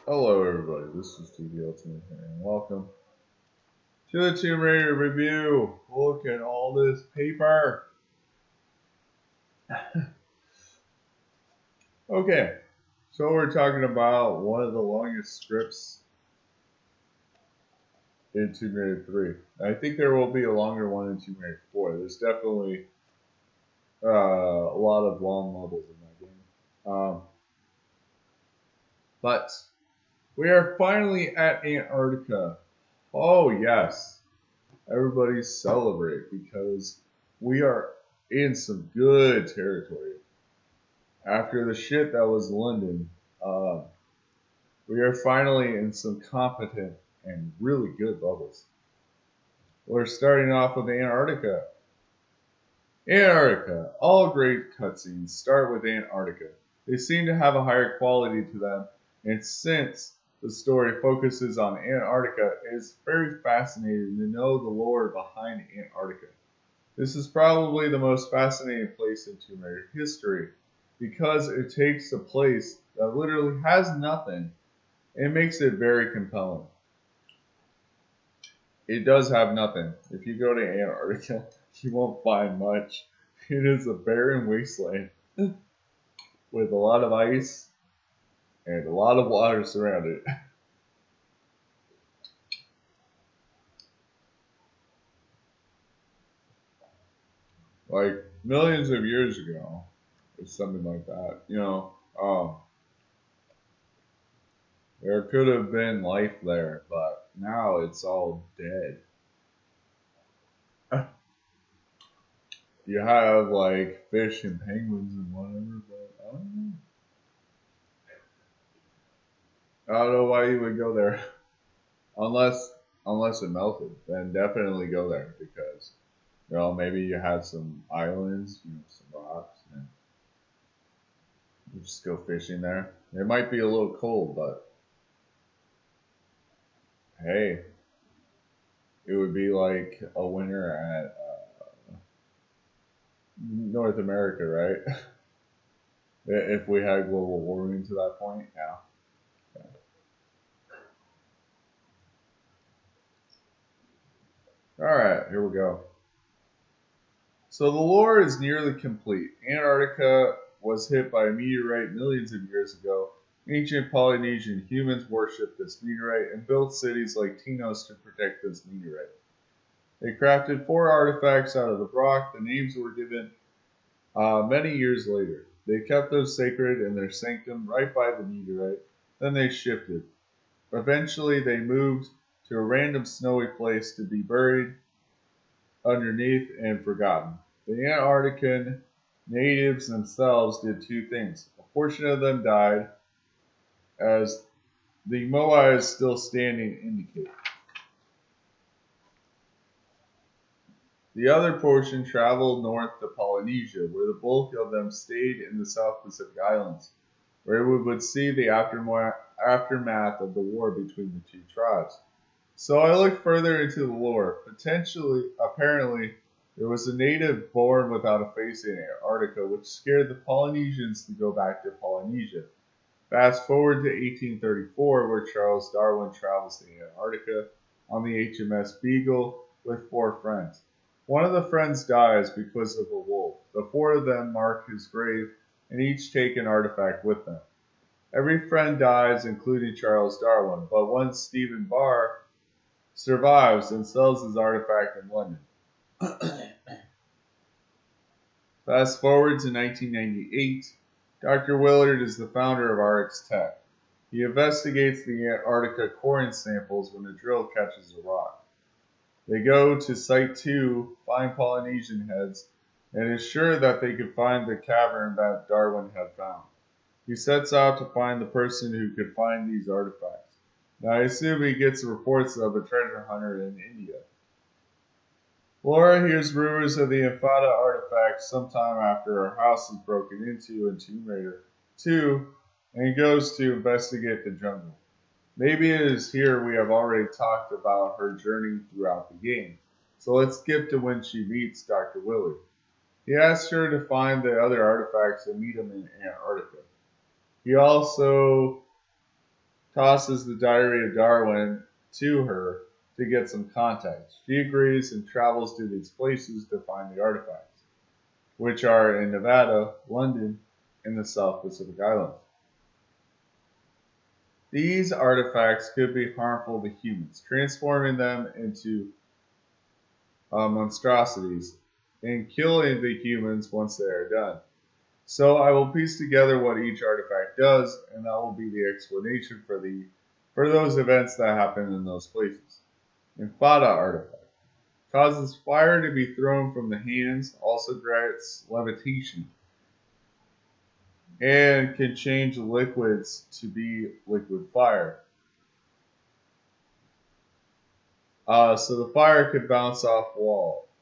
Hello everybody, this is TV Ultimate here, and welcome to the Tomb Raider review. Look at all this paper. Okay, so we're talking about one of the longest scripts in Tomb Raider 3. I think there will be a longer one in Tomb Raider 4. There's definitely a lot of long levels in that game. But we are finally at Antarctica. Oh yes. Everybody celebrate because we are in some good territory. After the shit that was London, we are finally in some competent and really good levels. We're starting off with Antarctica. Antarctica. All great cutscenes start with Antarctica. They seem to have a higher quality to them, and since the story focuses on Antarctica, it is very fascinating to know the lore behind Antarctica. This is probably the most fascinating place in Tomb Raider history because it takes a place that literally has nothing and makes it very compelling. It does have nothing. If you go to Antarctica, you won't find much. It is a barren wasteland with a lot of ice and a lot of water surrounded it. Like millions of years ago, or something like that. There could have been life there, but now it's all dead. You have like fish and penguins and whatever, but I don't know why you would go there unless it melted. Then definitely go there because maybe you had some islands, some rocks, and you just go fishing there. It might be a little cold, but hey, it would be like a winter at North America, right? If we had global warming to that point, yeah. All right, here we go. So the lore is nearly complete. Antarctica was hit by a meteorite millions of years ago. Ancient Polynesian humans worshipped this meteorite and built cities like Tinos to protect this meteorite. They crafted 4 artifacts out of the rock. The names were given many years later. They kept those sacred in their sanctum right by the meteorite. Then they shifted. Eventually, they moved to a random snowy place to be buried underneath and forgotten. The Antarctican natives themselves did 2 things. A portion of them died, as the moai is still standing indicate. The other portion traveled north to Polynesia, where the bulk of them stayed in the South Pacific Islands, where we would see the aftermath of the war between the two tribes. So I looked further into the lore. Apparently, there was a native born without a face in Antarctica, which scared the Polynesians to go back to Polynesia. Fast forward to 1834, where Charles Darwin travels to Antarctica on the HMS Beagle with 4 friends. One of the friends dies because of a wolf. The 4 of them mark his grave and each take an artifact with them. Every friend dies, including Charles Darwin, but one Stephen Barr survives and sells his artifact in London. Fast forward to 1998. Dr. Willard is the founder of RX Tech. He investigates the Antarctica corin samples when a drill catches a rock. They go to Site 2, find Polynesian heads, and is sure that they could find the cavern that Darwin had found. He sets out to find the person who could find these artifacts. Now, I assume he gets reports of a treasure hunter in India. Laura hears rumors of the Infata artifact sometime after her house is broken into in Tomb Raider 2 and goes to investigate the jungle. Maybe it is here we have already talked about her journey throughout the game. So let's skip to when she meets Dr. Willard. He asks her to find the other artifacts and meet him in Antarctica. He also tosses the Diary of Darwin to her to get some context. She agrees and travels to these places to find the artifacts, which are in Nevada, London, and the South Pacific Islands. These artifacts could be harmful to humans, transforming them into monstrosities and killing the humans once they are done. So I will piece together what each artifact does, and that will be the explanation for those events that happen in those places. Infada artifact causes fire to be thrown from the hands, also grants levitation, and can change liquids to be liquid fire. So the fire could bounce off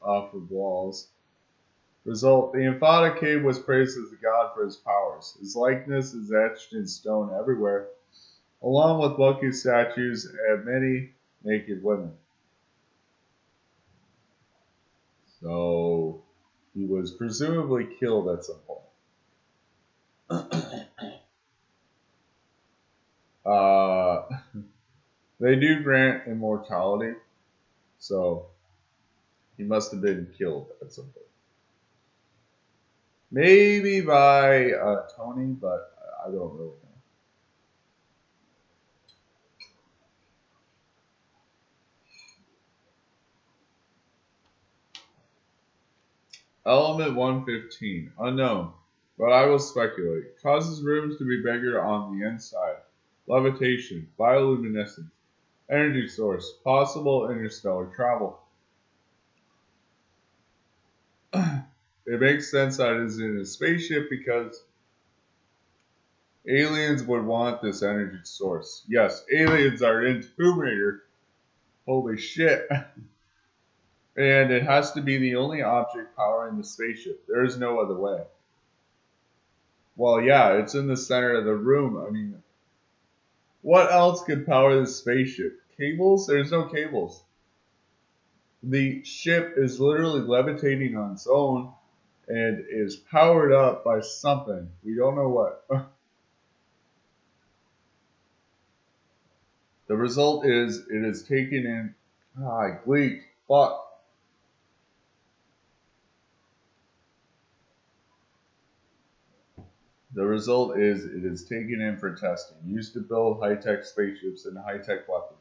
of walls. Result: the Infada cave was praised as a god for his powers. His likeness is etched in stone everywhere, along with bulky statues and many naked women. So he was presumably killed at some point. They do grant immortality, so he must have been killed at some point. Maybe by Tony, but I don't really know. Element 115, unknown, but I will speculate. Causes rooms to be bigger on the inside. Levitation, bioluminescence, energy source, possible interstellar travel. It makes sense that it is in a spaceship because aliens would want this energy source. Yes, aliens are in Tomb Raider. Holy shit. And it has to be the only object powering the spaceship. There is no other way. Well, yeah, it's in the center of the room. I mean, what else could power the spaceship? Cables? There's no cables. The ship is literally levitating on its own and is powered up by something. We don't know what. The result is it is taken in. I gleeked. Fuck. The result is it is taken in for testing, used to build high-tech spaceships and high-tech weapons,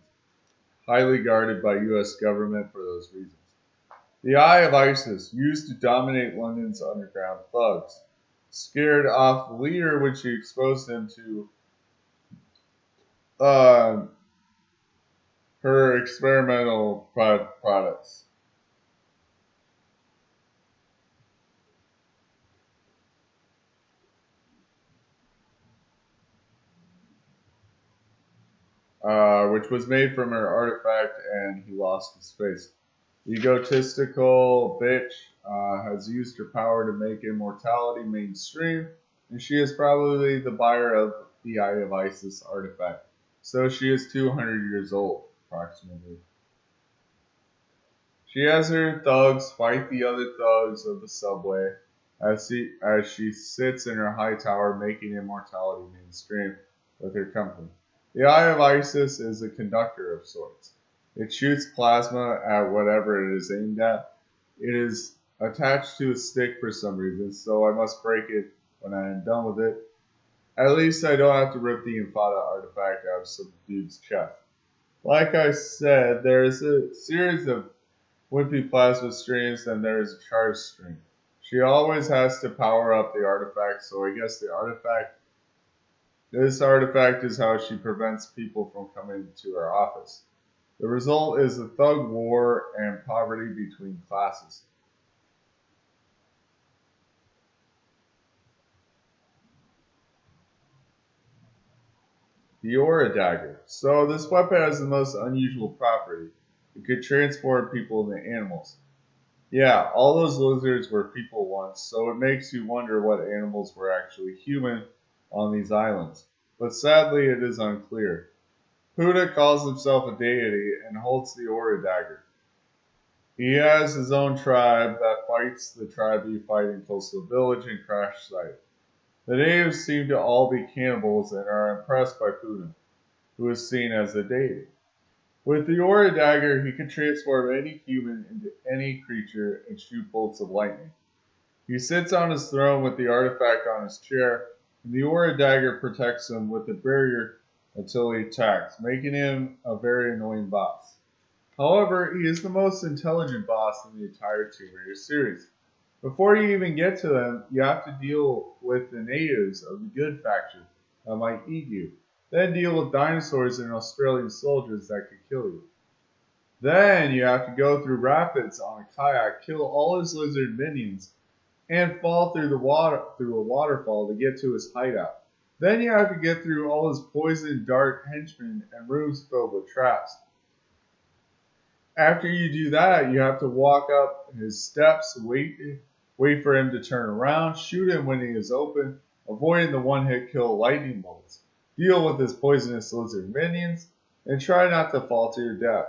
highly guarded by U.S. government for those reasons. The Eye of Isis, used to dominate London's underground thugs, scared off the leader when she exposed him to her experimental products. Which was made from her artifact, and he lost his face. The egotistical bitch has used her power to make immortality mainstream, and she is probably the buyer of the Eye of Isis artifact. So she is 200 years old, approximately. She has her thugs fight the other thugs of the subway as she sits in her high tower making immortality mainstream with her company. The Eye of Isis is a conductor of sorts. It shoots plasma at whatever it is aimed at. It is attached to a stick for some reason, so I must break it when I am done with it. At least I don't have to rip the Infada artifact out of some dude's chest. Like I said, there is a series of wimpy plasma streams, then there is a charge stream. She always has to power up the artifact, so I guess this artifact is how she prevents people from coming to her office. The result is a thug war and poverty between classes. The Aura Dagger. So this weapon has the most unusual property. It could transform people into animals. Yeah, all those lizards were people once, so it makes you wonder what animals were actually human on these islands. But sadly, it is unclear. Huda calls himself a deity and holds the Aura Dagger. He has his own tribe that fights the tribe you fight in Coastal Village and Crash Site. The natives seem to all be cannibals and are impressed by Puna. who is seen as a deity. With the Aura Dagger, he can transform any human into any creature and shoot bolts of lightning. He sits on his throne with the artifact on his chair, and the Aura Dagger protects him with a barrier until he attacks, making him a very annoying boss. However, he is the most intelligent boss in the entire Tomb Raider series. Before you even get to them, you have to deal with the natives of the good faction that might eat you. Then deal with dinosaurs and Australian soldiers that could kill you. Then you have to go through rapids on a kayak, kill all his lizard minions, and fall through the water through a waterfall to get to his hideout. Then you have to get through all his poisoned dark henchmen and rooms filled with traps. After you do that, you have to walk up his steps, wait for him to turn around, shoot him when he is open, avoiding the one-hit kill lightning bolts, deal with his poisonous lizard minions, and try not to fall to your death.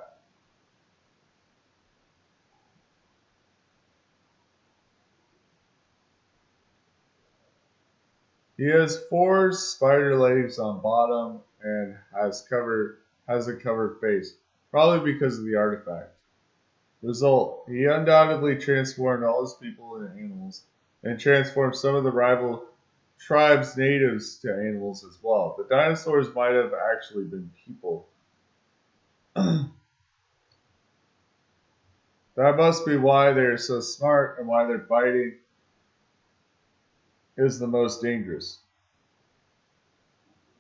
He has four spider legs on bottom and has a covered face, probably because of the artifact. Result: he undoubtedly transformed all his people into animals, and transformed some of the rival tribes' natives to animals as well. The dinosaurs might have actually been people. That must be why they are so smart and why their biting is the most dangerous.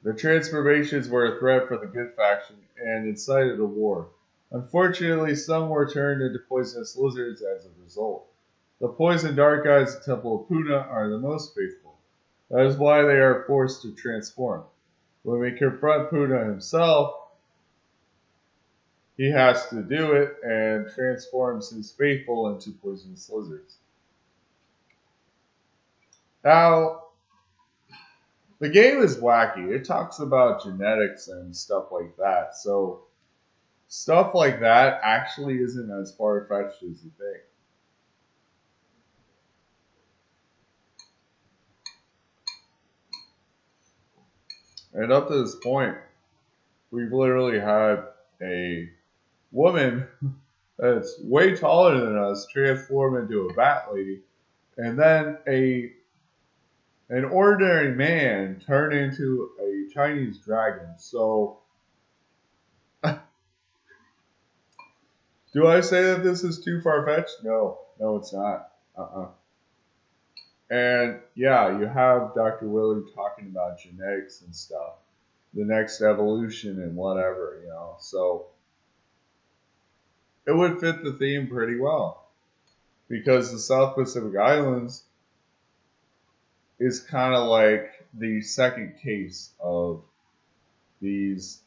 The transformations were a threat for the good faction and incited a war. Unfortunately, some were turned into poisonous lizards as a result. The poisoned dark eyes of the Temple of Puna are the most faithful. That is why they are forced to transform. When we confront Puna himself, he has to do it and transforms his faithful into poisonous lizards. Now, the game is wacky. It talks about genetics and stuff like that. So, stuff like that actually isn't as far-fetched as you think. And up to this point, we've literally had a woman that's way taller than us transform into a bat lady, and then an ordinary man turn into a Chinese dragon. So, do I say that this is too far-fetched? No, it's not. And yeah, you have Dr. Willie talking about genetics and stuff, the next evolution and whatever, So it would fit the theme pretty well because the South Pacific Islands is kind of like the second case of these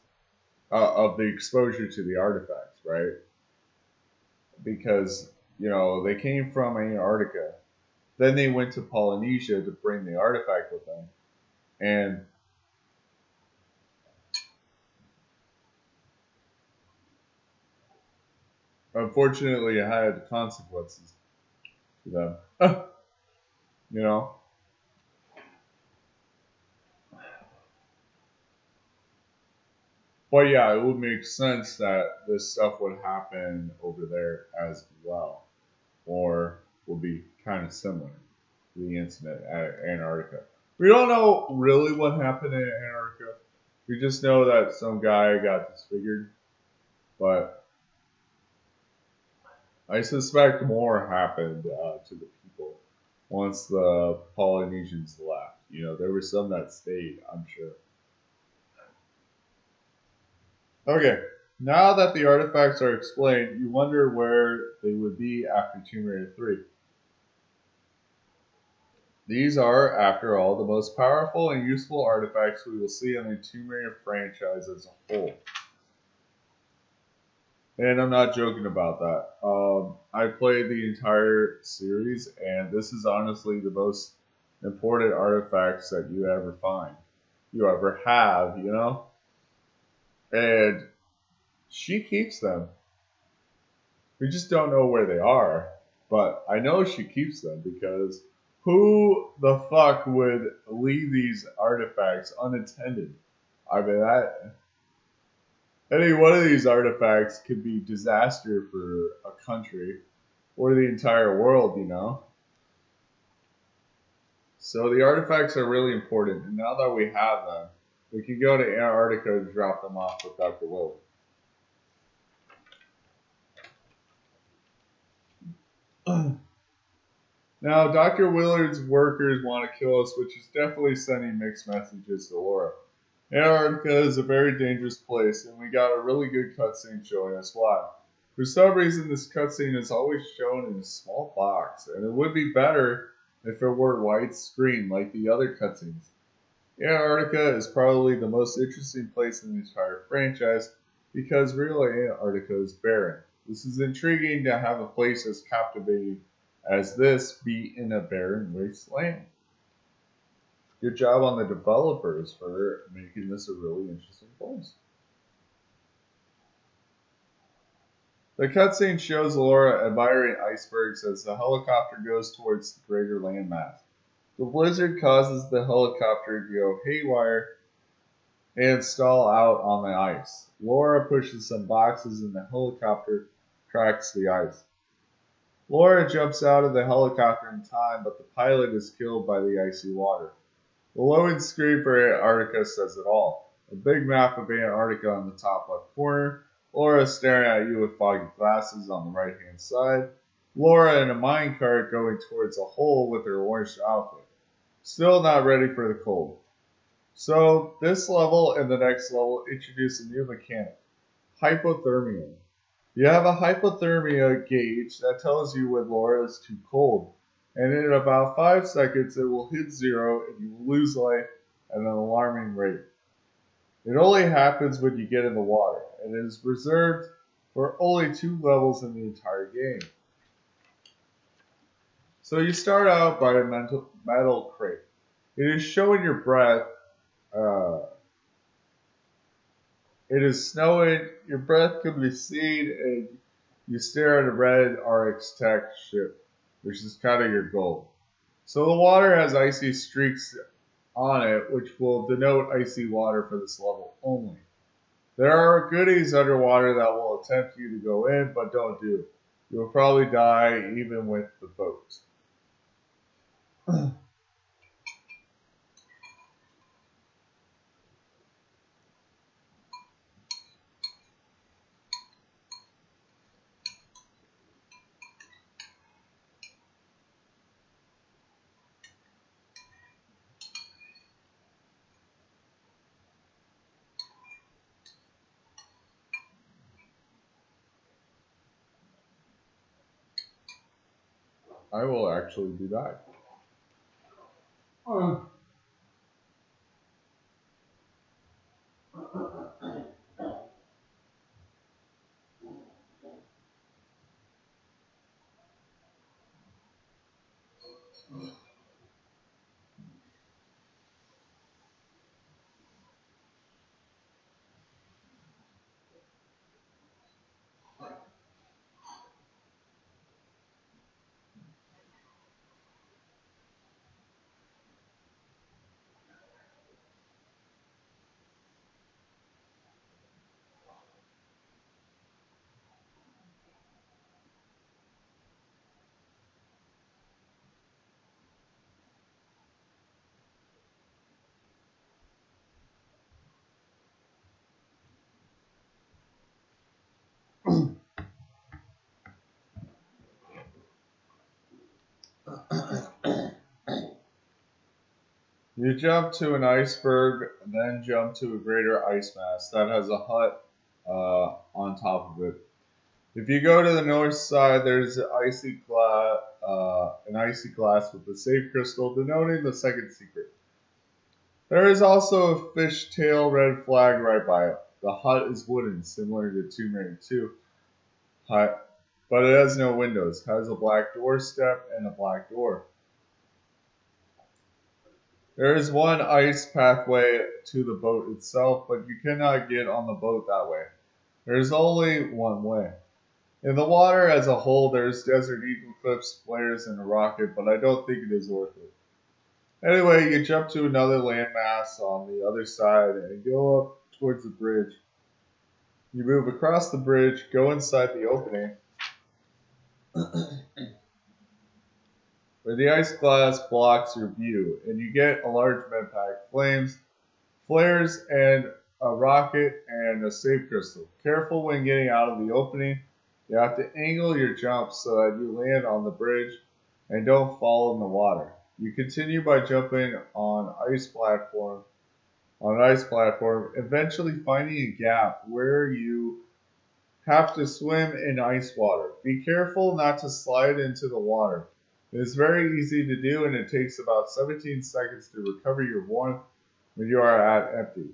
of the exposure to the artifacts, right? Because they came from Antarctica, then they went to Polynesia to bring the artifact with them, and unfortunately, it had consequences to them. you know. But yeah, it would make sense that this stuff would happen over there as well, or would be kind of similar to the incident at Antarctica. We don't know really what happened in Antarctica. We just know that some guy got disfigured, but I suspect more happened to the people once the Polynesians left. There were some that stayed, I'm sure. Okay, now that the artifacts are explained, you wonder where they would be after Tomb Raider 3. These are, after all, the most powerful and useful artifacts we will see in the Tomb Raider franchise as a whole. And I'm not joking about that. I played the entire series, and this is honestly the most important artifacts that you ever find. You ever have, And she keeps them. We just don't know where they are. But I know she keeps them because who the fuck would leave these artifacts unattended? I mean, Any one of these artifacts could be disaster for a country or the entire world. So the artifacts are really important, and now that we have them, we can go to Antarctica and drop them off with Dr. Willard. Now, Dr. Willard's workers want to kill us, which is definitely sending mixed messages to Laura. Antarctica is a very dangerous place, and we got a really good cutscene showing us why. For some reason, this cutscene is always shown in a small box, and it would be better if it were widescreen like the other cutscenes. Antarctica is probably the most interesting place in the entire franchise because real Antarctica is barren. This is intriguing to have a place as captivating as this be in a barren wasteland. Good job on the developers for making this a really interesting place. The cutscene shows Laura admiring icebergs as the helicopter goes towards the greater landmass. The blizzard causes the helicopter to go haywire and stall out on the ice. Laura pushes some boxes and the helicopter cracks the ice. Laura jumps out of the helicopter in time, but the pilot is killed by the icy water. The loading screen for Antarctica says it all. A big map of Antarctica on the top left corner. Laura staring at you with foggy glasses on the right hand side. Laura in a minecart going towards a hole with her orange outfit. Still not ready for the cold. So this level and the next level introduce a new mechanic, hypothermia. You have a hypothermia gauge that tells you when Laura is too cold, and in about 5 seconds it will hit 0 and you will lose life at an alarming rate. It only happens when you get in the water, and it is reserved for only 2 levels in the entire game. So you start out by a metal crate. It is showing your breath. It is snowing, your breath can be seen, and you stare at a red RX Tech ship, which is kind of your goal. So the water has icy streaks on it, which will denote icy water for this level only. There are goodies underwater that will attempt you to go in, but don't do it. You will probably die even with the boat. I will actually do that. You jump to an iceberg, then jump to a greater ice mass that has a hut on top of it. If you go to the north side, there's an icy glass with a safe crystal denoting the second secret. There is also a fishtail red flag right by it. The hut is wooden, similar to Tomb Raider 2 hut, but it has no windows. It has a black doorstep and a black door. There is one ice pathway to the boat itself, but you cannot get on the boat that way. There is only one way. In the water as a whole, there's desert eagle cliffs, flares, and a rocket, but I don't think it is worth it. Anyway, you jump to another landmass on the other side and go up towards the bridge. You move across the bridge, go inside the opening, where the ice glass blocks your view, and you get a large medpack, flames, flares, and a rocket and a save crystal. Careful when getting out of the opening. You have to angle your jump so that you land on the bridge and don't fall in the water. You continue by jumping on an ice platform, eventually finding a gap where you have to swim in ice water. Be careful not to slide into the water. It is very easy to do, and it takes about 17 seconds to recover your warmth when you are at empty.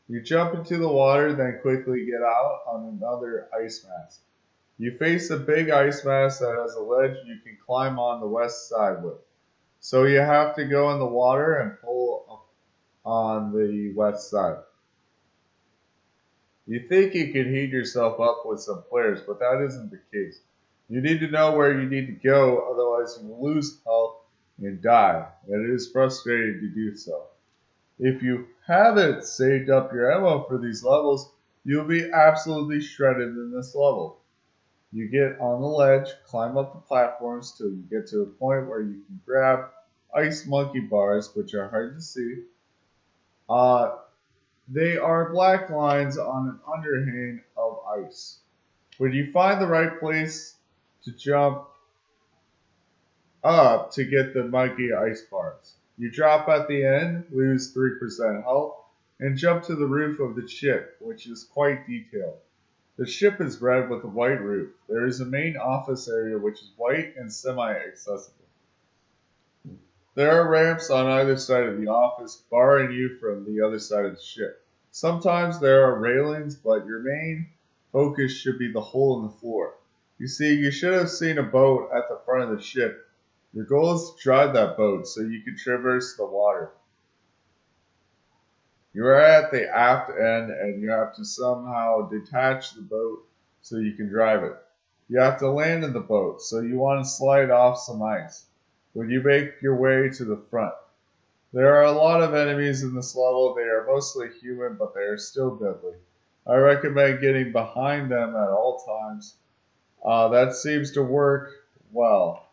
You jump into the water, then quickly get out on another ice mass. You face a big ice mass that has a ledge you can climb on the west side with. So you have to go in the water and pull up on the west side. You think you can heat yourself up with some flares, but that isn't the case. You need to know where you need to go, otherwise you will lose health and die, and it is frustrating to do so. If you haven't saved up your ammo for these levels, you'll be absolutely shredded in this level. You get on the ledge, climb up the platforms till you get to a point where you can grab ice monkey bars, which are hard to see. They are black lines on an underhang of ice. When you find the right place to jump up to get the monkey ice bars, you drop at the end, lose 3% health, and jump to the roof of the ship, which is quite detailed. The ship is red with a white roof. There is a main office area which is white and semi-accessible. There are ramps on either side of the office, barring you from the other side of the ship. Sometimes there are railings, but your main focus should be the hole in the floor. You see, you should have seen a boat at the front of the ship. Your goal is to drive that boat so you can traverse the water. You are at the aft end and you have to somehow detach the boat so you can drive it. You have to land in the boat, so you want to slide off some ice when you make your way to the front. There are a lot of enemies in this level. They are mostly human, but they are still deadly. I recommend getting behind them at all times. That seems to work well.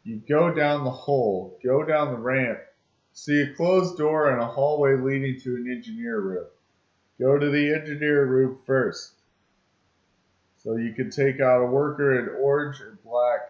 You go down the hole, go down the ramp, see a closed door and a hallway leading to an engineer room. Go to the engineer room first, so you can take out a worker in orange and black.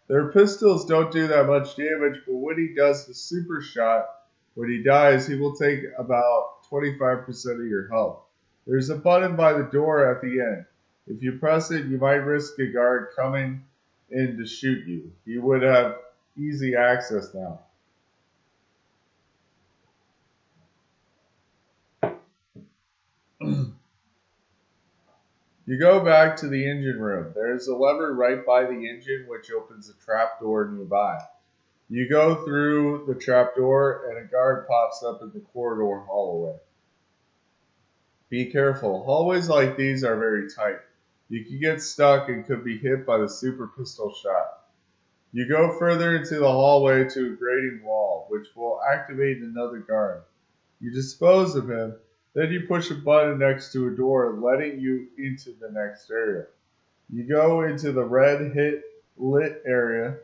Their pistols don't do that much damage, but when he does the super shot, when he dies, he will take about 25% of your health. There's a button by the door at the end. If you press it, you might risk a guard coming in to shoot you. He would have easy access now. You go back to the engine room. There is a lever right by the engine which opens a trap door nearby. You go through the trap door and a guard pops up in the corridor hallway. Be careful. Hallways like these are very tight. You can get stuck and could be hit by the super pistol shot. You go further into the hallway to a grating wall, which will activate another guard. You dispose of him, then you push a button next to a door, letting you into the next area. You go into the red lit area,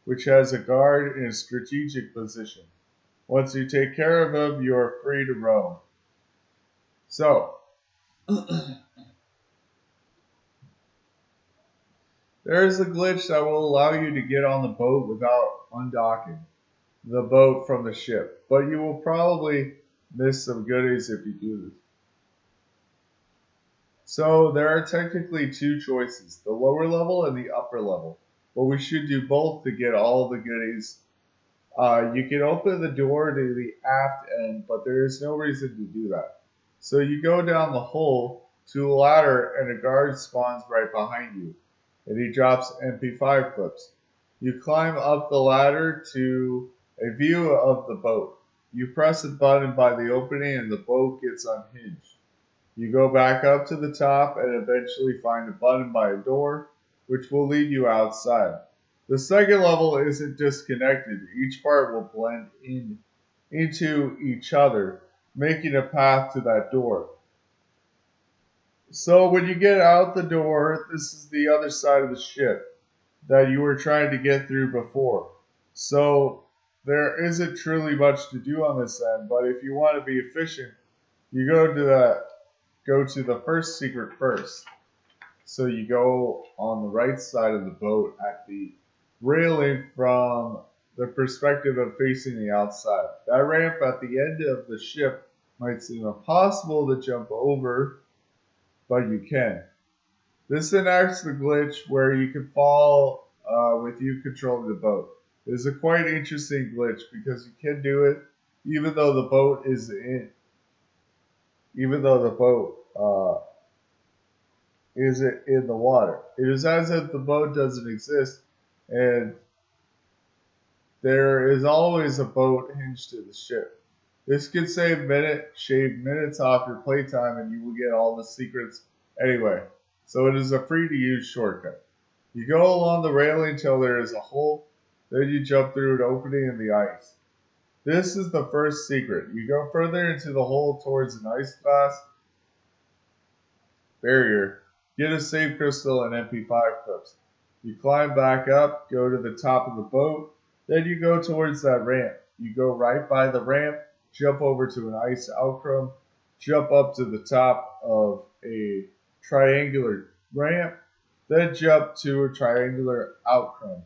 which has a guard in a strategic position. Once you take care of him, you are free to roam. So, there is a glitch that will allow you to get on the boat without undocking the boat from the ship, but you will probably miss some goodies if you do this. So there are technically two choices, the lower level and the upper level, but we should do both to get all the goodies. You can open the door to the aft end, but there is no reason to do that. So you go down the hole to a ladder and a guard spawns right behind you, and he drops MP5 clips. You climb up the ladder to a view of the boat. You press a button by the opening and the boat gets unhinged. You go back up to the top and eventually find a button by a door, which will lead you outside. The second level isn't disconnected. Each part will blend into each other, making a path to that door. So when you get out the door, this is the other side of the ship that you were trying to get through before. So there isn't truly much to do on this end, but if you want to be efficient, you go to the first secret first. So you go on the right side of the boat at the railing from the perspective of facing the outside. That ramp at the end of the ship might seem impossible to jump over, but you can. This enacts the glitch where you can fall with you controlling the boat. It is a quite interesting glitch because you can do it even though the boat is in, even though the boat is in the water. It is as if the boat doesn't exist, and there is always a boat hinged to the ship. This could shave minutes off your playtime, and you will get all the secrets anyway. So it is a free to use shortcut. You go along the railing till there is a hole, then you jump through an opening in the ice. This is the first secret. You go further into the hole towards an ice glass barrier, get a save crystal and MP5 clips. You climb back up, go to the top of the boat, then you go towards that ramp. You go right by the ramp, jump over to an ice outcrop, jump up to the top of a triangular ramp, then jump to a triangular outcrop.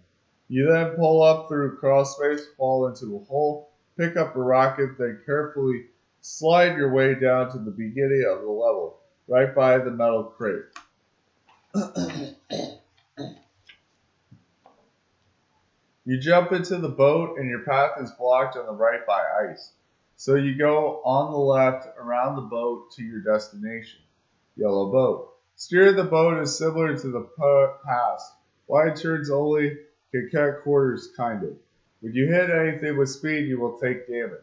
You then pull up through crawl space, fall into a hole, pick up a rocket, then carefully slide your way down to the beginning of the level, right by the metal crate. You jump into the boat and your path is blocked on the right by ice. So you go on the left around the boat to your destination. Yellow boat. Steer the boat is similar to the past. Wide turns only, can cut corners kind of. When you hit anything with speed, you will take damage.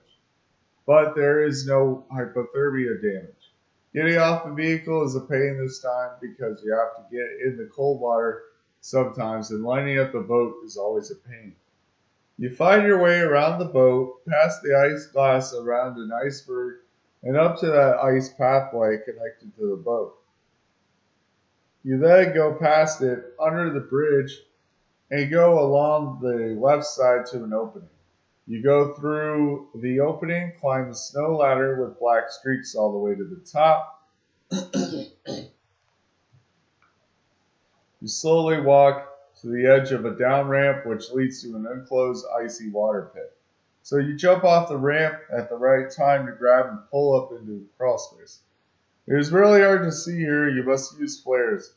But there is no hypothermia damage. Getting off the vehicle is a pain this time because you have to get in the cold water sometimes, and lining up the boat is always a pain. You find your way around the boat, past the ice glass around an iceberg, and up to that ice pathway connected to the boat. You then go past it, under the bridge, and go along the left side to an opening. You go through the opening, climb the snow ladder with black streaks all the way to the top. You slowly walk to the edge of a down ramp which leads to an enclosed icy water pit. So you jump off the ramp at the right time to grab and pull up into the crawl space. It is really hard to see here, you must use flares.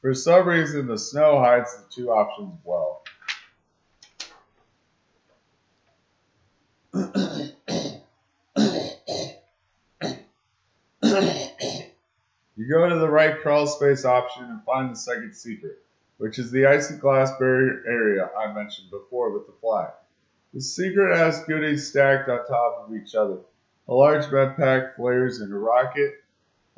For some reason, the snow hides the two options well. You go to the right crawl space option and find the second secret, which is the icy glass barrier area I mentioned before with the flag. The secret has goodies stacked on top of each other. A large med pack, flares, and a rocket,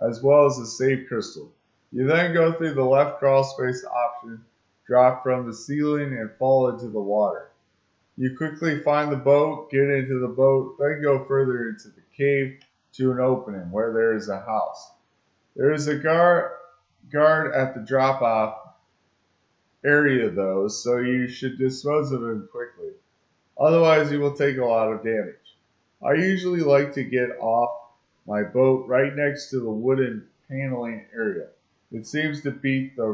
as well as a save crystal. You then go through the left crawl space option, drop from the ceiling, and fall into the water. You quickly find the boat, get into the boat, then go further into the cave to an opening where there is a house. There is a guard at the drop-off area though, so you should dispose of him quickly. Otherwise you will take a lot of damage. I usually like to get off my boat right next to the wooden paneling area. It seems to be at the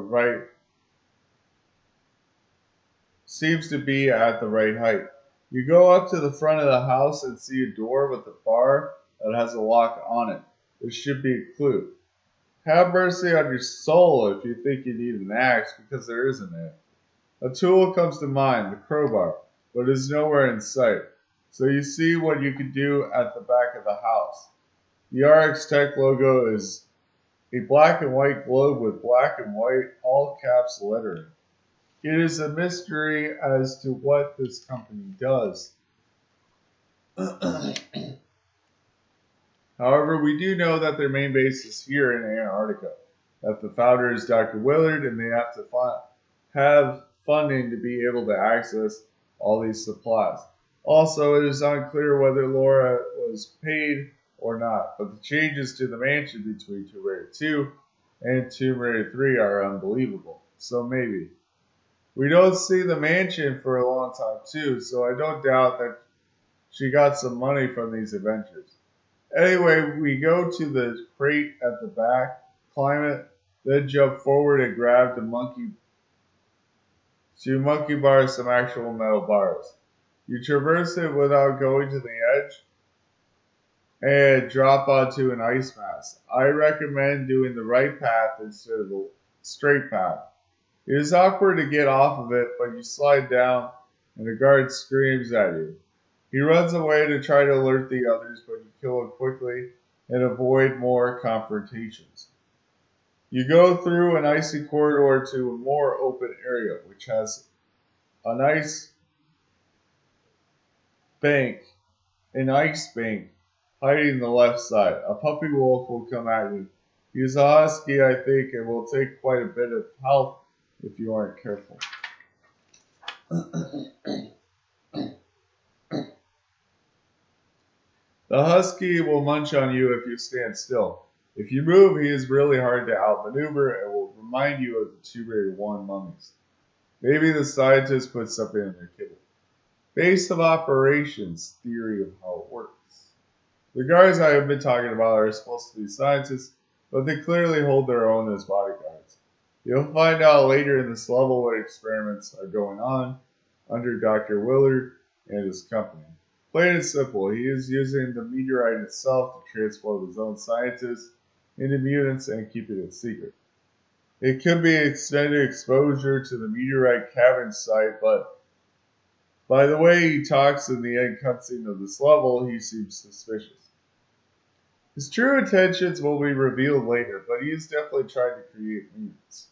right height. You go up to the front of the house and see a door with a bar that has a lock on it. This should be a clue. Have mercy on your soul if you think you need an axe, because there isn't any. A tool comes to mind, the crowbar, but is nowhere in sight. So you see what you can do at the back of the house. The RX Tech logo is a black and white globe with black and white all caps lettering. It is a mystery as to what this company does. However, we do know that their main base is here in Antarctica. that the founder is Dr. Willard and they have to have funding to be able to access all these supplies. Also, it is unclear whether Laura was paid or not, but the changes to the mansion between Tomb Raider 2 and Tomb Raider 3 are unbelievable. So maybe. We don't see the mansion for a long time too, so I don't doubt that she got some money from these adventures. Anyway, we go to the crate at the back, climb it, then jump forward and grab the monkey bar some actual metal bars. You traverse it without going to the edge and drop onto an ice mass. I recommend doing the right path instead of the straight path. It is awkward to get off of it, but you slide down and the guard screams at you. He runs away to try to alert the others, but you kill him quickly and avoid more confrontations. You go through an icy corridor to a more open area, which has an ice bank hiding the left side. A puppy wolf will come at you. He's a husky, I think, and will take quite a bit of health if you aren't careful. The husky will munch on you if you stand still. If you move, he is really hard to outmaneuver and will remind you of the Tomb Raider 1 mummies. Maybe the scientists put something in their kibble. Base of operations theory of how it works. The guards I have been talking about are supposed to be scientists, but they clearly hold their own as bodyguards. You'll find out later in this level what experiments are going on under Dr. Willard and his company. Plain and simple, he is using the meteorite itself to transform his own scientists into mutants and keeping it secret. It could be extended exposure to the meteorite cavern site, but by the way he talks in the end cutscene of this level, he seems suspicious. His true intentions will be revealed later, but he is definitely trying to create mutants.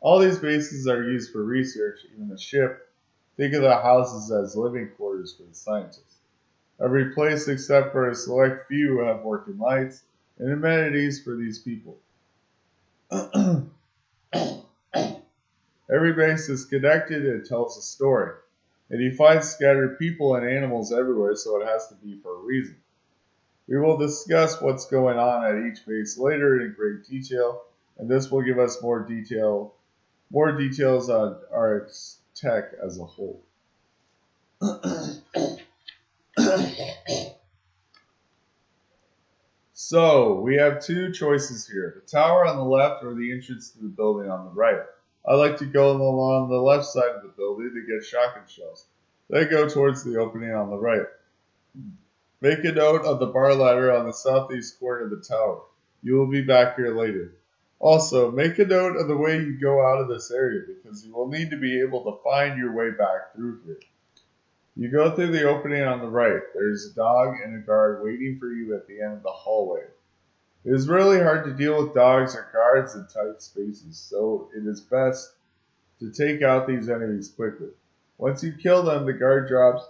All these bases are used for research, even the ship. Think of the houses as living quarters for the scientists. Every place except for a select few have working lights and amenities for these people. Every base is connected and tells a story, and you find scattered people and animals everywhere, so it has to be for a reason. We will discuss what's going on at each base later in great detail, and this will give us more details on our tech as a whole. So, we have two choices here. The tower on the left or the entrance to the building on the right. I like to go along the left side of the building to get shotgun shells. Then go towards the opening on the right. Make a note of the bar ladder on the southeast corner of the tower. You will be back here later. Also, make a note of the way you go out of this area because you will need to be able to find your way back through here. You go through the opening on the right. There is a dog and a guard waiting for you at the end of the hallway. It is really hard to deal with dogs or guards in tight spaces, so it is best to take out these enemies quickly. Once you kill them, the guard drops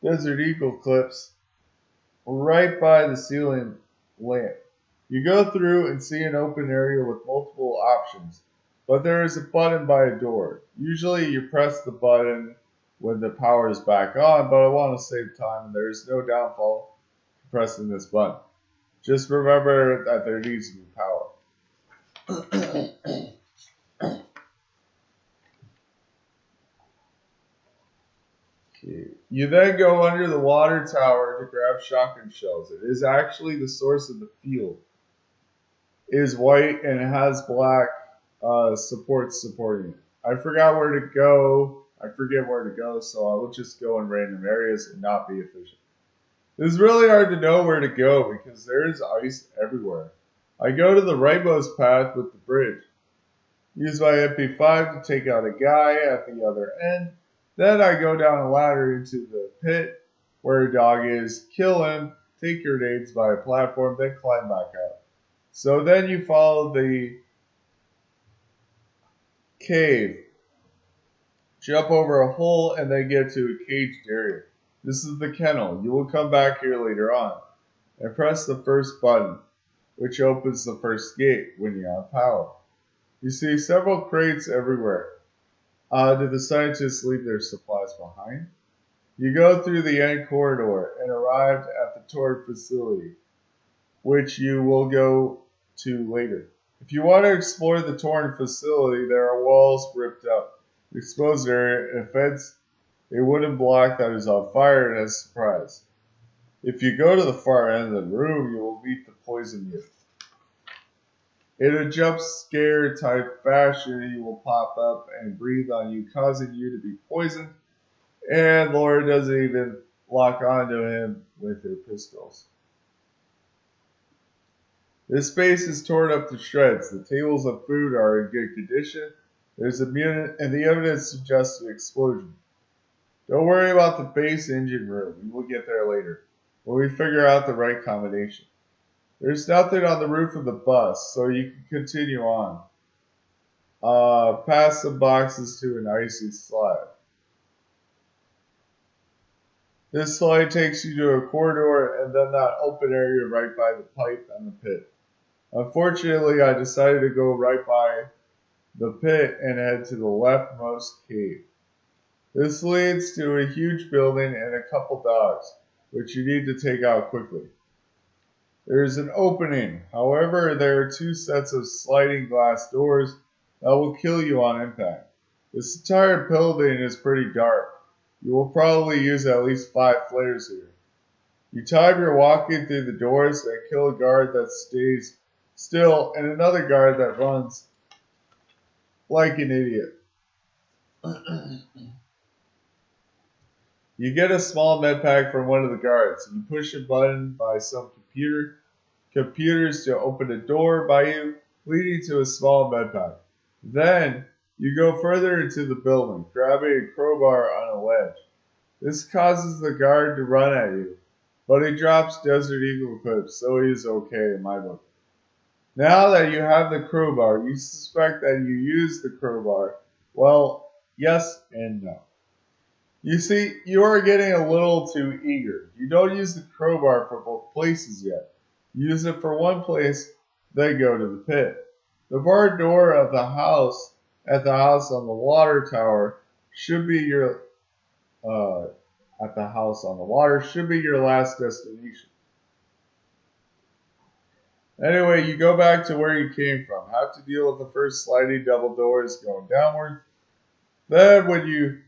Desert Eagle clips right by the ceiling lamp. You go through and see an open area with multiple options, but there is a button by a door. Usually you press the button when the power is back on, but I want to save time and there is no downfall to pressing this button. Just remember that there needs to be power. Okay. You then go under the water tower to grab shotgun shells. It is actually the source of the field. It is white and it has black supports supporting it. I forget where to go, so I will just go in random areas and not be efficient. It is really hard to know where to go because there is ice everywhere. I go to the rightmost path with the bridge. Use my MP5 to take out a guy at the other end. Then I go down a ladder into the pit where a dog is, kill him, take grenades by a platform, then climb back up. So then you follow the cave, jump over a hole, and then get to a caged area. This is the kennel. You will come back here later on and press the first button. which opens the first gate when you have power. You see several crates everywhere. Did the scientists leave their supplies behind? You go through the end corridor and arrive at the torque facility, which you will go to later. If you want to explore the torn facility, there are walls ripped up, exposed area, and a fence, a wooden block that is on fire and has a surprise. If you go to the far end of the room, you will meet the poison youth. In a jump scare type fashion, he will pop up and breathe on you, causing you to be poisoned, and Laura doesn't even lock onto him with her pistols. This space is torn up to shreds. The tables of food are in good condition. There's and the evidence suggests an explosion. Don't worry about the base engine room. We will get there later, when we figure out the right combination. There's nothing on the roof of the bus, so you can continue on. Pass some boxes to an icy slide. This slide takes you to a corridor and then that open area right by the pipe and the pit. Unfortunately, I decided to go right by the pit and head to the leftmost cave. This leads to a huge building and a couple dogs, which you need to take out quickly. There is an opening. However, there are 2 sets of sliding glass doors that will kill you on impact. This entire building is pretty dark. You will probably use at least 5 flares here. You time your walking through the doors and kill a guard that stays still and another guard that runs like an idiot. You get a small med pack from one of the guards, and you push a button by some computers to open a door by you, leading to a small med pack. Then, you go further into the building, grabbing a crowbar on a ledge. This causes the guard to run at you, but he drops Desert Eagle clips, so he is okay in my book. Now that you have the crowbar, you suspect that you used the crowbar. Well, yes and no. You see, you are getting a little too eager. You don't use the crowbar for both places yet. Use it for one place, then go to the pit. The barred door of the house at the house on the water tower should be your last destination. Anyway, you go back to where you came from. Have to deal with the first sliding double doors going downward. Then when you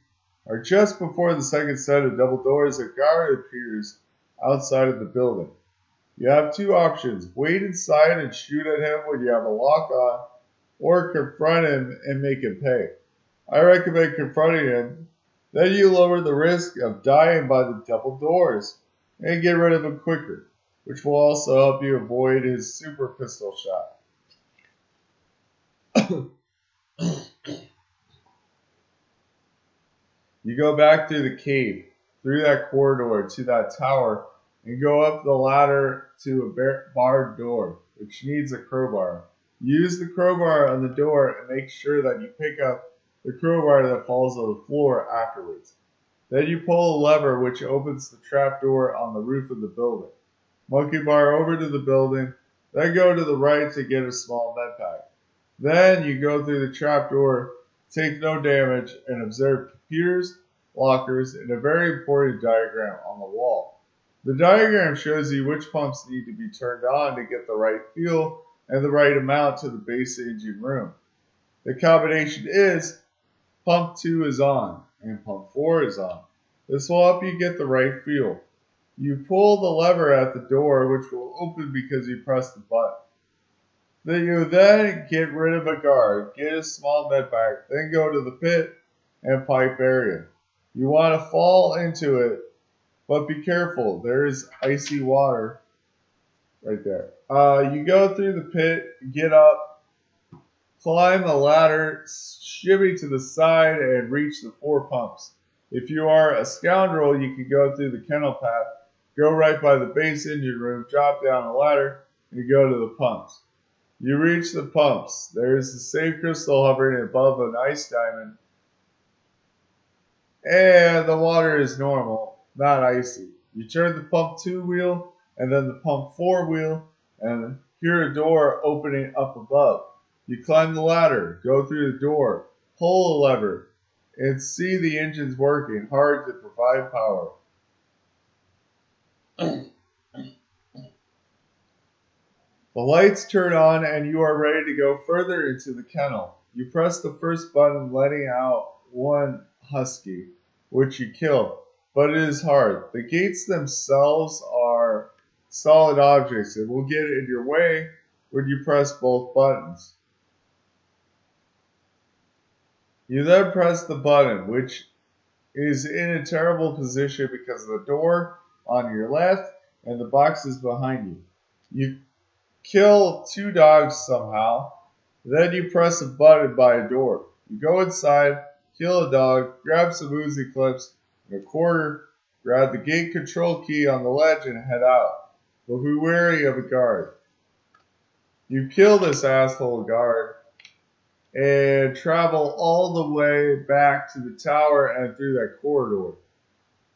are just before the second set of double doors, a guard appears outside of the building. You have 2 options. Wait inside and shoot at him when you have a lock on, or confront him and make him pay. I recommend confronting him. Then you lower the risk of dying by the double doors and get rid of him quicker, which will also help you avoid his super pistol shot. You go back through the cave, through that corridor to that tower, and go up the ladder to a barred door, which needs a crowbar. Use the crowbar on the door and make sure that you pick up the crowbar that falls on the floor afterwards. Then you pull a lever which opens the trapdoor on the roof of the building. Monkey bar over to the building, then go to the right to get a small med pack. Then you go through the trapdoor, take no damage, and observe computers, lockers, and a very important diagram on the wall. The diagram shows you which pumps need to be turned on to get the right fuel and the right amount to the base engine room. The combination is pump 2 is on and pump 4 is on. This will help you get the right fuel. You pull the lever at the door, which will open because you press the button. You then get rid of a guard, get a small med pack, then go to the pit and pipe area. You want to fall into it, but be careful. There is icy water right there. You go through the pit, get up, climb the ladder, shimmy to the side, and reach the 4 pumps. If you are a scoundrel, you can go through the kennel path, go right by the base engine room, drop down the ladder, and go to the pumps. You reach the pumps. There is the same crystal hovering above an ice diamond, and the water is normal, not icy. You turn the pump 2 wheel, and then the pump 4 wheel, and hear a door opening up above. You climb the ladder, go through the door, pull a lever, and see the engines working hard to provide power. The lights turn on and you are ready to go further into the kennel. You press the first button, letting out one husky, which you kill, but it is hard. The gates themselves are solid objects and will get in your way when you press both buttons. You then press the button, which is in a terrible position because of the door on your left and the boxes behind you. You kill two dogs somehow. Then you press a button by a door. You go inside, kill a dog, grab some Uzi clips and a quarter, grab the gate control key on the ledge and head out. But be wary of a guard. You kill this asshole guard and travel all the way back to the tower and through that corridor.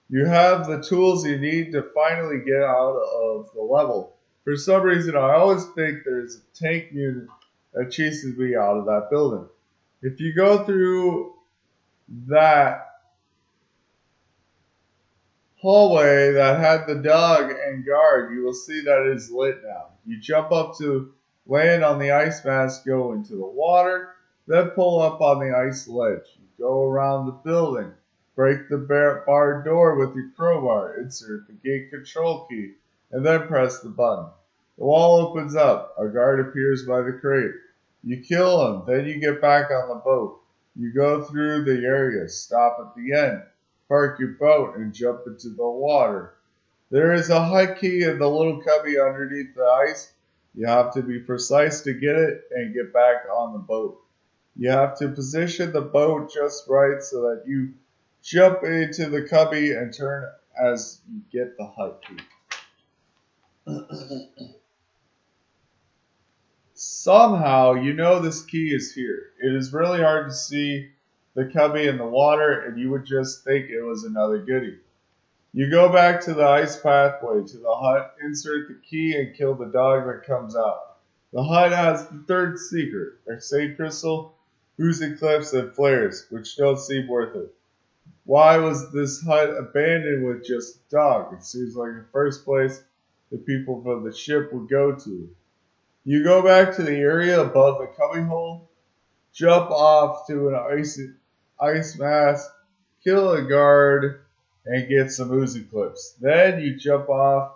You have the tools you need to finally get out of the level. For some reason, I always think there's a tank unit that chases me out of that building. If you go through that hallway that had the dog and guard, you will see that it is lit now. You jump up to land on the ice mask, go into the water, then pull up on the ice ledge. You go around the building, break the barred door with your crowbar, insert the gate control key, and then press the button. The wall opens up. A guard appears by the crate. You kill him, then you get back on the boat. You go through the area, stop at the end, park your boat, and jump into the water. There is a hut key in the little cubby underneath the ice. You have to be precise to get it and get back on the boat. You have to position the boat just right so that you jump into the cubby and turn as you get the hut key. Somehow you know this key is here. It is really hard to see the cubby in the water and you would just think it was another goodie. You go back to the ice pathway to the hut, insert the key, and kill the dog that comes out. The hut has the third secret, Xate crystal, Uzi clips, and flares, which don't seem worth it. Why was this hut abandoned with just a dog? It seems like the first place the people from the ship would go to. You go back to the area above the cubbyhole, jump off to an ice mask, kill a guard, and get some Uzi clips. Then you jump off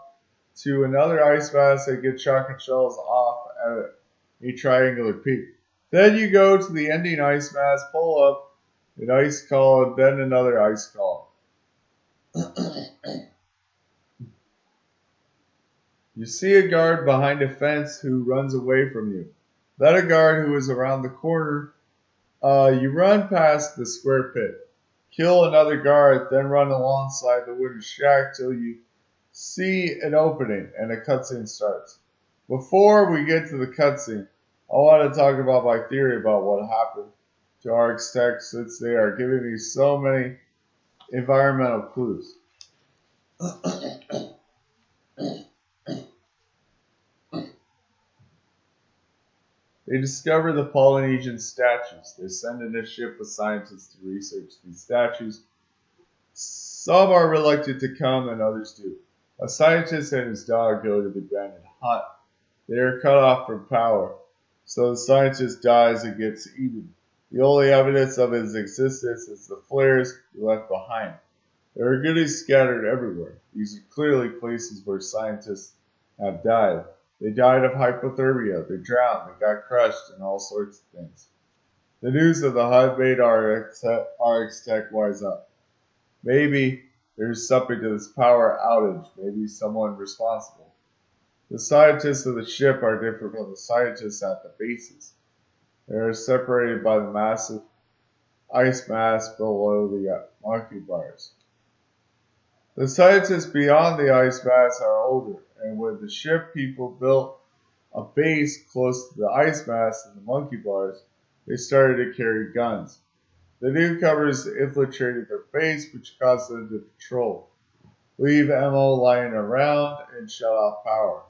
to another ice mask and get shotgun shells off at a triangular peak. Then you go to the ending ice mask, pull up an ice column, then another ice column. You see a guard behind a fence who runs away from you. Then a guard who is around the corner. You run past the square pit. Kill another guard, then run alongside the wooden shack till you see an opening and a cutscene starts. Before we get to the cutscene, I want to talk about my theory about what happened to Arctech since they are giving me so many environmental clues. They discover the Polynesian statues. They send in a ship with scientists to research these statues. Some are reluctant to come and others do. A scientist and his dog go to the abandoned hut. They are cut off from power, so the scientist dies and gets eaten. The only evidence of his existence is the flares he left behind. There are goodies scattered everywhere. These are clearly places where scientists have died. They died of hypothermia, they drowned, they got crushed, and all sorts of things. The news of the hut made Arctech wise up. Maybe there's something to this power outage, maybe someone responsible. The scientists of the ship are different from the scientists at the bases. They are separated by the massive ice mass below the monkey bars. The scientists beyond the ice mass are older, and when the ship people built a base close to the ice mass and the monkey bars, they started to carry guns. The newcomers infiltrated their base, which caused them to patrol, leave ammo lying around, and shut off power.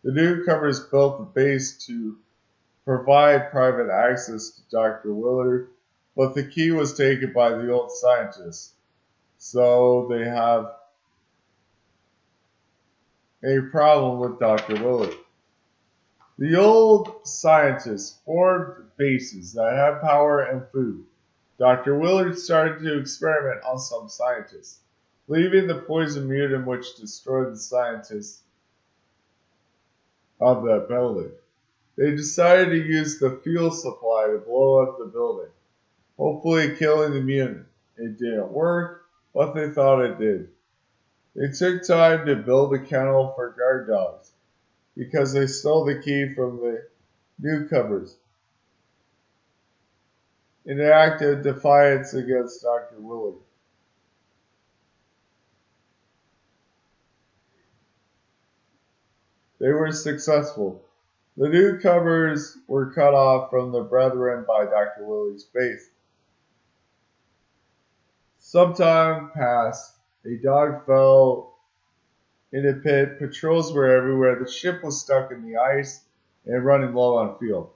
The newcomers built the base to provide private access to Dr. Willard, but the key was taken by the old scientists. So they have a problem with Dr. Willard. The old scientists formed bases that had power and food. Dr. Willard started to experiment on some scientists, leaving the poison mutant which destroyed the scientists of that building. They decided to use the fuel supply to blow up the building, hopefully killing the mutant. It didn't work, but they thought it did. They took time to build a kennel for guard dogs because they stole the key from the newcomers in an act of defiance against Dr. Willard. They were successful. The newcomers were cut off from the brethren by Dr. Willard's base. Some time passed. A dog fell in a pit. Patrols were everywhere. The ship was stuck in the ice and running low on fuel.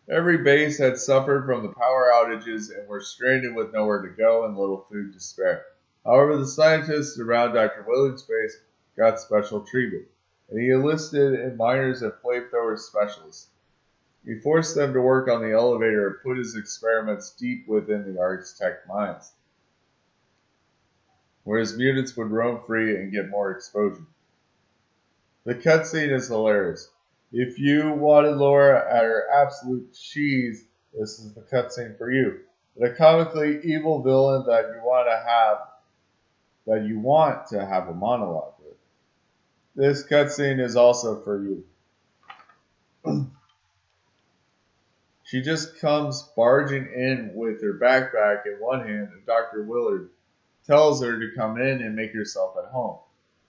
Every base had suffered from the power outages and were stranded with nowhere to go and little food to spare. However, the scientists around Dr. Willard's base got special treatment, and he enlisted in miners and flamethrower specialists. He forced them to work on the elevator and put his experiments deep within the Arctic mines, where his mutants would roam free and get more exposure. The cutscene is hilarious. If you wanted Laura at her absolute cheese, this is the cutscene for you. But a comically evil villain that you want to have a monologue with. This cutscene is also for you. She just comes barging in with her backpack in one hand, and Dr. Willard tells her to come in and make herself at home.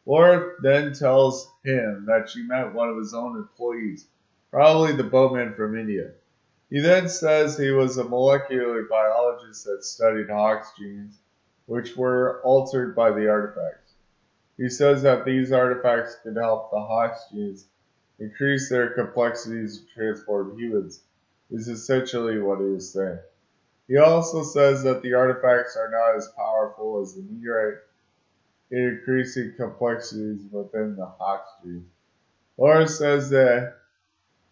Laura then tells him that she met one of his own employees, probably the boatman from India. He then says he was a molecular biologist that studied Hawk's genes, which were altered by the artifacts. He says that these artifacts could help the Hawk's genes increase their complexities to transform humans, is essentially what he is saying. He also says that the artifacts are not as powerful as the meteorite in increasing complexities within the Hawk's genes. Laura says that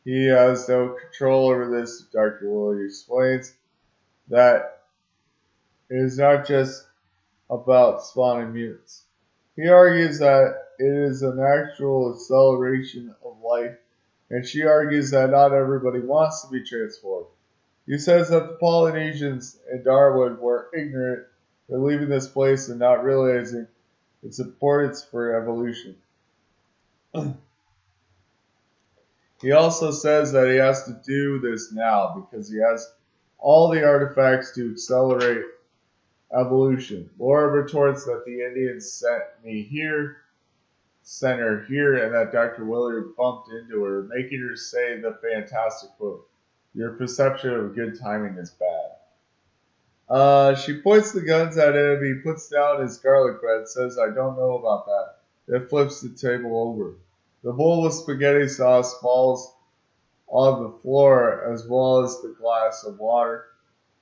he has no control over this. Dr. Willard explains that it is not just about spawning mutants. He argues that it is an actual acceleration of life, and she argues that not everybody wants to be transformed. He says that the Polynesians and Darwin were ignorant for leaving this place and not realizing its importance for evolution. He also says that he has to do this now because he has all the artifacts to accelerate evolution. Laura retorts that the Indians sent her here, and that Dr. Willard bumped into her, making her say the fantastic quote, "Your perception of good timing is bad." She points the guns at him. He puts down his garlic bread, says, "I don't know about that." Then flips the table over. The bowl of spaghetti sauce falls on the floor as well as the glass of water,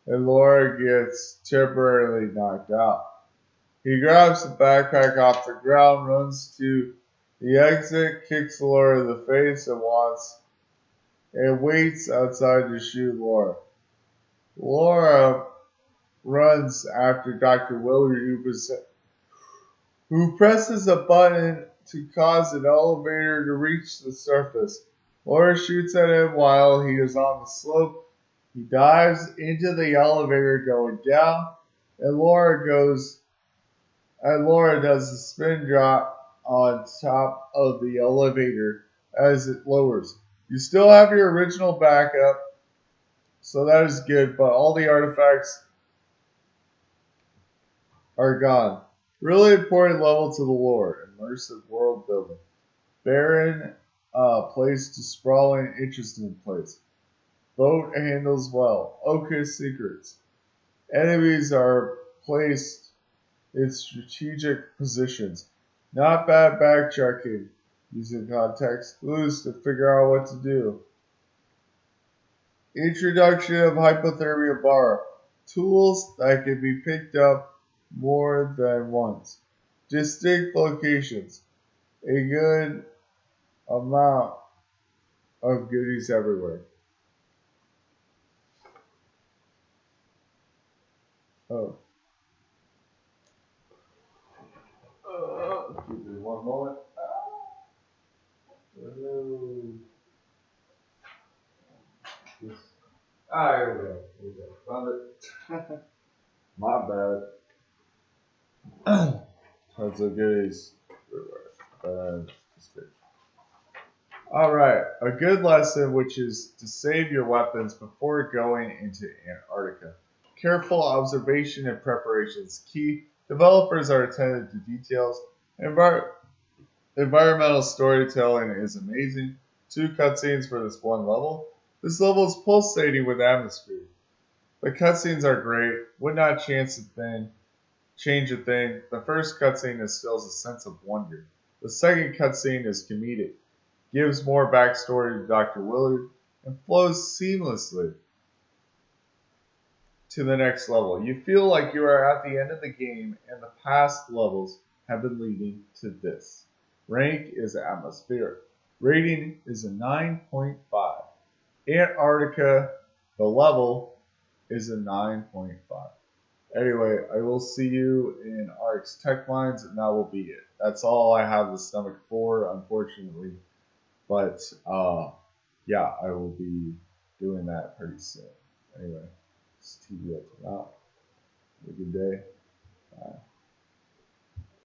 and Laura gets temporarily knocked out. He grabs the backpack off the ground, runs to the exit, kicks Laura in the face, and waits outside to shoot Laura. Laura runs after Dr. Willard, who presses a button to cause an elevator to reach the surface. Laura shoots at him while he is on the slope. He dives into the elevator going down, and Laura does a spin drop on top of the elevator as it lowers. You still have your original backup, so that is good, but all the artifacts are gone. Really important level to the lore. Immersive world building. Barren place to sprawling, interesting place. Boat handles well. Okay, secrets. Enemies are placed in strategic positions. Not bad backtracking, using context clues to figure out what to do. Introduction of hypothermia bar. Tools that can be picked up more than once. Distinct locations. A good amount of goodies everywhere. Oh. Give me one moment. Hello. Here we go. Here we go. Found it. My bad. Tons of goodies everywhere. Alright, a good lesson which is to save your weapons before going into Antarctica. Careful observation and preparation is key. Developers are attentive to details. Environmental storytelling is amazing. 2 cutscenes for this one level. This level is pulsating with atmosphere. The cutscenes are great. Would not change a thing. The first cutscene instills a sense of wonder. The second cutscene is comedic, gives more backstory to Dr. Willard, and flows seamlessly to the next level. You feel like you are at the end of the game and the past levels have been leading to this. Rank is atmospheric. Rating is a 9.5. Antarctica, the level, is a 9.5. Anyway, I will see you in Arc's Tech Minds, and that will be it. That's all I have the stomach for, unfortunately. But, yeah, I will be doing that pretty soon. Anyway, it's TV up to now. Have a good day. Bye.